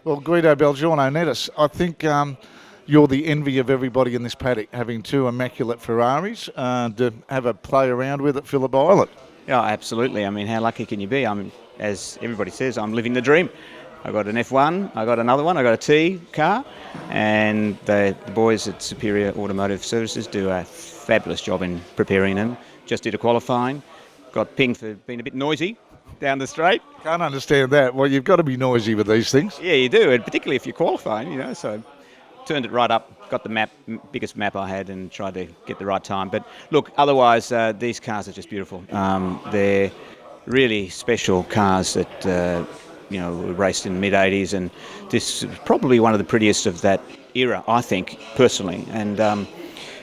Well, Guido Belgiorno Nettis, I think you're the envy of everybody in this paddock, having two immaculate Ferraris to have a play around with at Phillip Island. Yeah, absolutely. I mean, how lucky can you be? As everybody says, I'm living the dream. I got an F1, I got another one, I got a T car, and the boys at Superior Automotive Services do a fabulous job in preparing them. Just did a qualifying, got pinged for being a bit noisy down the straight. Can't understand that. Well, you've got to be noisy with these things. Yeah, you do, and particularly if you're qualifying, so turned it right up, got the map, biggest map I had, and tried to get the right time. But look, otherwise, these cars are just beautiful. They're really special cars that were raced in the mid-'80s, and this is probably one of the prettiest of that era, I think, personally. And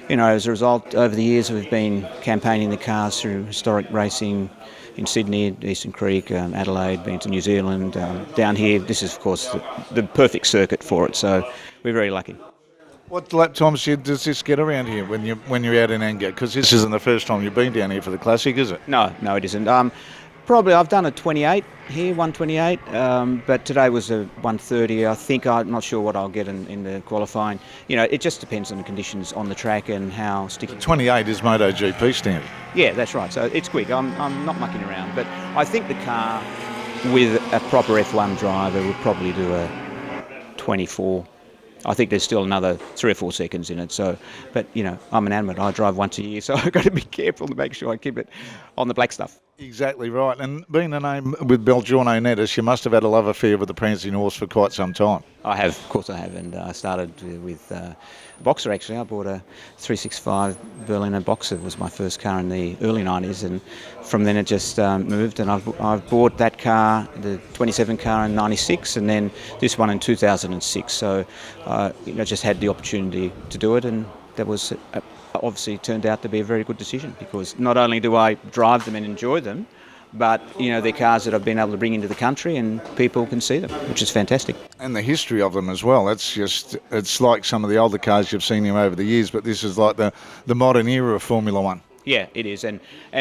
as a result, over the years, we've been campaigning the cars through historic racing in Sydney, Eastern Creek, Adelaide, been to New Zealand, down here. This is, of course, the perfect circuit for it, so we're very lucky. What lap times does this get around here when you're out in anger? Because this isn't the first time you've been down here for the Classic, is it? No, it isn't. Probably I've done a 28 here, 128, but today was a 130. I think I'm not sure what I'll get in the qualifying. It just depends on the conditions on the track and how sticky. 28 is MotoGP standard. Yeah, that's right. So it's quick. I'm not mucking around, but I think the car with a proper F1 driver would probably do a 24. I think there's still another 3 or 4 seconds in it. So, but I'm an amateur. I drive once a year, so I've got to be careful to make sure I keep it on the black stuff. Exactly right. And being a name with Belgiorno Nettis, you must have had a love affair with the prancing horse for quite some time. I have, of course I have. And I started with Boxer, actually. I bought a 365 Berliner Boxer. It was my first car in the early 90s. And from then it just moved. And I've bought that car, the 27 car in 96, and then this one in 2006. So I just had the opportunity to do it. And that was obviously turned out to be a very good decision, because not only do I drive them and enjoy them, but they're cars that I've been able to bring into the country and people can see them, which is fantastic. And the history of them as well. It's like some of the older cars you've seen here over the years, but this is like the modern era of Formula One. Yeah, it is, and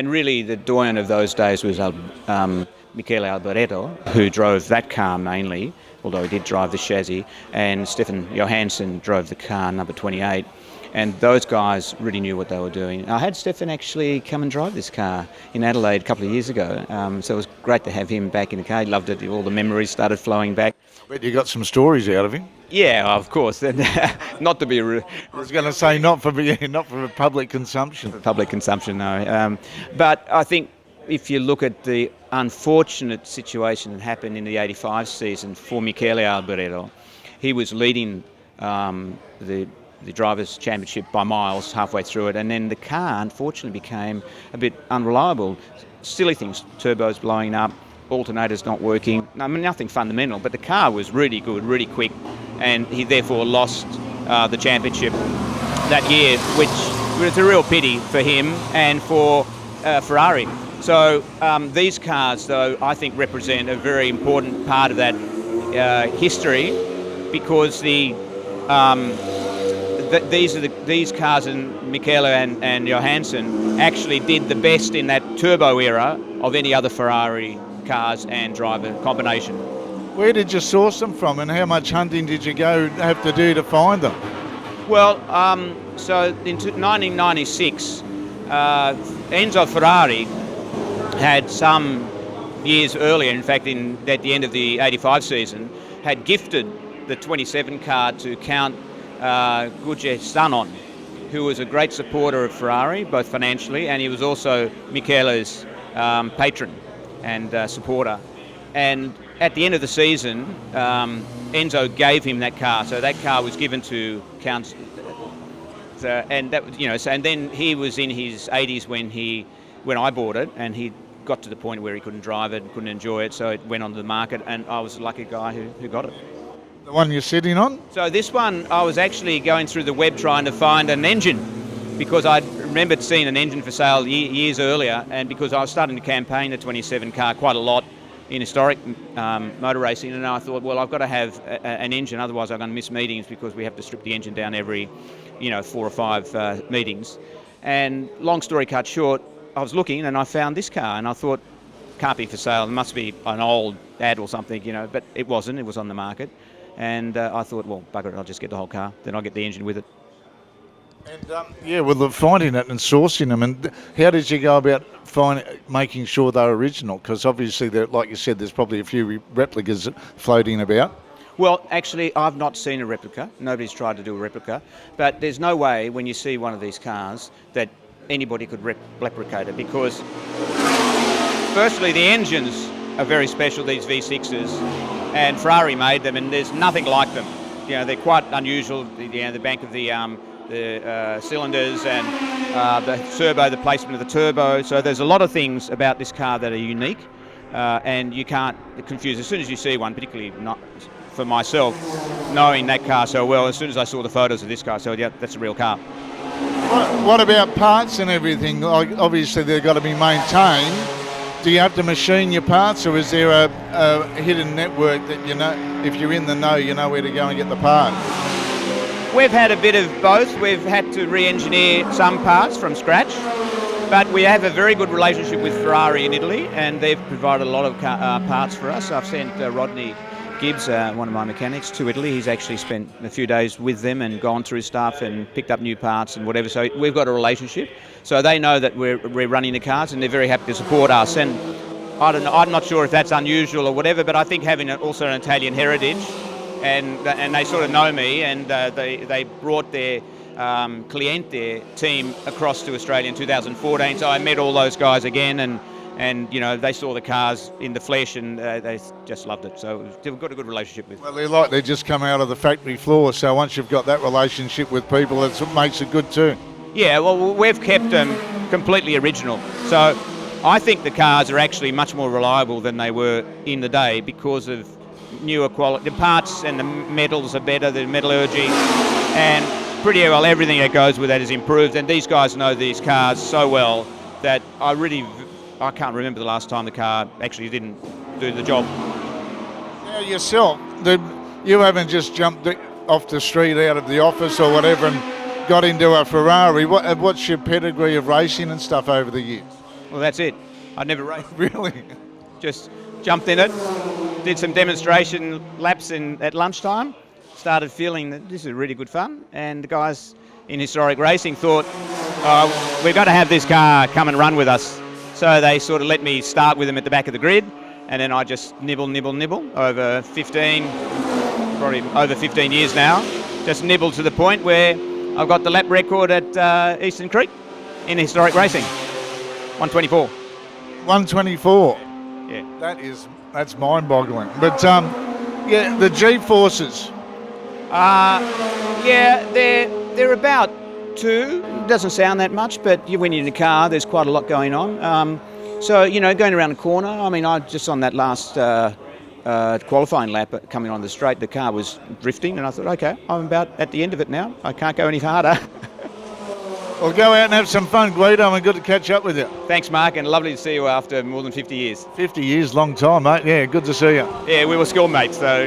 really the doyen of those days was Michele Alboreto, who drove that car mainly, although he did drive the chassis, and Stefan Johansson drove the car number 28. And those guys really knew what they were doing. I had Stefan actually come and drive this car in Adelaide a couple of years ago. So it was great to have him back in the car. He loved it. All the memories started flowing back. I bet you got some stories out of him. Yeah, of course. Not to be I was going to say not for public consumption. For public consumption, no. But I think if you look at the unfortunate situation that happened in the 85 season for Michele Alboreto, he was leading the Drivers' Championship by miles halfway through it, and then the car unfortunately became a bit unreliable. Silly things, turbos blowing up, alternators not working. I mean, nothing fundamental, but the car was really good, really quick, and he therefore lost the championship that year, which was a real pity for him and for Ferrari. So these cars, though, I think represent a very important part of that history, because these cars, and Michele and Johansson actually did the best in that turbo era of any other Ferrari cars and driver combination. Where did you source them from, and how much hunting did you have to do to find them? Well, so in 1996, Enzo Ferrari had some years earlier, in fact at the end of the 85 season, had gifted the 27 car to Count Guge Sanon, who was a great supporter of Ferrari, both financially, and he was also Michele's patron and supporter. And at the end of the season, Enzo gave him that car, so that car was given to Count. And that and then he was in his 80s when I bought it, and he got to the point where he couldn't drive it, couldn't enjoy it, so it went onto the market, and I was the lucky guy who got it. The one you're sitting on? So this one, I was actually going through the web trying to find an engine, because I remembered seeing an engine for sale years earlier, and because I was starting to campaign the 27 car quite a lot in historic motor racing, and I thought, well, I've got to have an engine, otherwise I'm going to miss meetings, because we have to strip the engine down every 4 or 5 meetings. And long story cut short, I was looking and I found this car, and I thought, can't be for sale. It must be an old ad or something, but it wasn't. It was on the market. And I thought, well, bugger it, I'll just get the whole car. Then I'll get the engine with it. And finding it and sourcing them. And how did you go about making sure they're original? Because obviously, like you said, there's probably a few replicas floating about. Well, actually, I've not seen a replica. Nobody's tried to do a replica. But there's no way when you see one of these cars that anybody could replicate it, because firstly, the engines are very special, these V6s, and Ferrari made them, and there's nothing like them. They're quite unusual. The bank of the cylinders and the turbo, the placement of the turbo. So there's a lot of things about this car that are unique, and you can't confuse. As soon as you see one, particularly not for myself, knowing that car so well, as soon as I saw the photos of this car, so yeah, that's a real car. What about parts and everything? Like, obviously, they've got to be maintained. Do you have to machine your parts, or is there a hidden network that if you're in the know, you know where to go and get the part? We've had a bit of both. We've had to re-engineer some parts from scratch, but we have a very good relationship with Ferrari in Italy, and they've provided a lot of parts for us. I've sent Rodney Gibbs, one of my mechanics, to Italy. He's actually spent a few days with them and gone through stuff and picked up new parts and whatever. So we've got a relationship. So they know that we're running the cars, and they're very happy to support us. And I don't know, I'm not sure if that's unusual or whatever, but I think having also an Italian heritage, and they sort of know me, and they brought their Cliente team across to Australia in 2014. So I met all those guys again, and they saw the cars in the flesh, and they just loved it. So we've got a good relationship with them. Well, they just come out of the factory floor, so once you've got that relationship with people, it makes it good too. Yeah, well, we've kept them completely original. So I think the cars are actually much more reliable than they were in the day because of newer quality. The parts and the metals are better, the metallurgy, and pretty well everything that goes with that is improved. And these guys know these cars so well that I can't remember the last time the car actually didn't do the job. Now yourself, you haven't just jumped off the street out of the office or whatever and got into a Ferrari. What's your pedigree of racing and stuff over the years? Well, that's it. I'd never raced. Really? Just jumped in it, did some demonstration laps at lunchtime, started feeling that this is really good fun, and the guys in Historic Racing thought, we've got to have this car come and run with us. So they sort of let me start with them at the back of the grid, and then I just nibble over 15 years now. Just nibble to the point where I've got the lap record at Eastern Creek in Historic Racing, 124. 124. Yeah. That's mind-boggling. But the G-forces. They're about 2. Doesn't sound that much, but when you're in a car, there's quite a lot going on. So going around the corner, I just on that last qualifying lap coming on the straight, the car was drifting, and I thought, okay, I'm about at the end of it now. I can't go any harder. Well, go out and have some fun, Guido, and good to catch up with you. Thanks, Mark, and lovely to see you after more than 50 years. 50 years, long time, mate. Yeah, good to see you. Yeah, we were schoolmates, so